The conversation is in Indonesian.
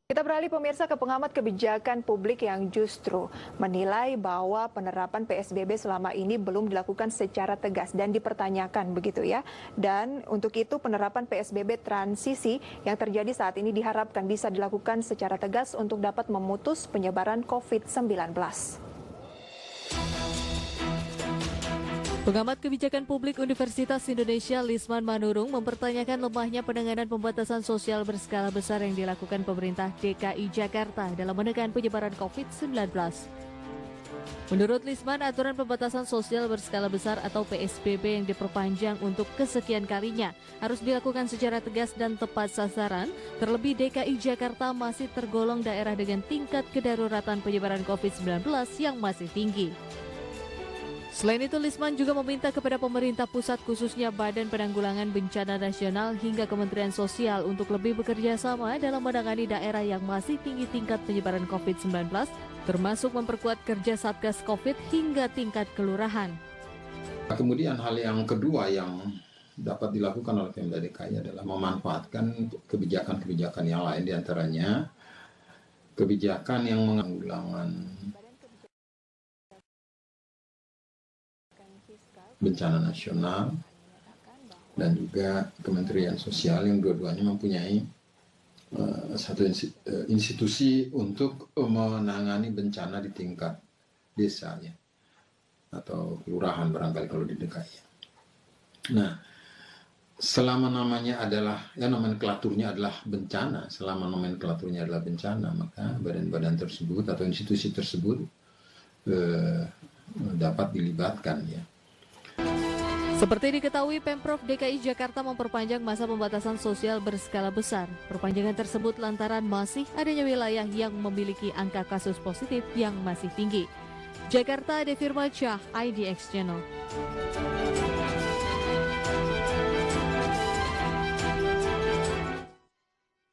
Kita beralih pemirsa ke pengamat kebijakan publik yang justru menilai bahwa penerapan PSBB selama ini belum dilakukan secara tegas dan dipertanyakan begitu ya. Dan untuk itu penerapan PSBB transisi yang terjadi saat ini diharapkan bisa dilakukan secara tegas untuk dapat memutus penyebaran COVID-19. Pengamat kebijakan publik Universitas Indonesia Lisman Manurung mempertanyakan lemahnya penanganan pembatasan sosial berskala besar yang dilakukan pemerintah DKI Jakarta dalam menekan penyebaran COVID-19. Menurut Lisman, aturan pembatasan sosial berskala besar atau PSBB yang diperpanjang untuk kesekian kalinya harus dilakukan secara tegas dan tepat sasaran, terlebih DKI Jakarta masih tergolong daerah dengan tingkat kedaruratan penyebaran COVID-19 yang masih tinggi. Selain itu, Lisman juga meminta kepada pemerintah pusat khususnya Badan Penanggulangan Bencana Nasional hingga Kementerian Sosial untuk lebih bekerja sama dalam menangani daerah yang masih tinggi tingkat penyebaran COVID-19, termasuk memperkuat kerja Satgas COVID hingga tingkat kelurahan. Kemudian hal yang kedua yang dapat dilakukan oleh Pemda DKI adalah memanfaatkan kebijakan-kebijakan yang lain, diantaranya kebijakan yang menanggulangan bencana nasional dan juga Kementerian Sosial yang dua-duanya mempunyai satu institusi untuk menangani bencana di tingkat desa ya, atau kelurahan barangkali kalau di DKI. Nah, selama namanya adalah nomenklaturnya adalah bencana, maka badan-badan tersebut atau institusi tersebut dapat dilibatkan ya. Seperti diketahui, Pemprov DKI Jakarta memperpanjang masa pembatasan sosial berskala besar. Perpanjangan tersebut lantaran masih adanya wilayah yang memiliki angka kasus positif yang masih tinggi. Jakarta, Devi Firmansyah, IDX Channel.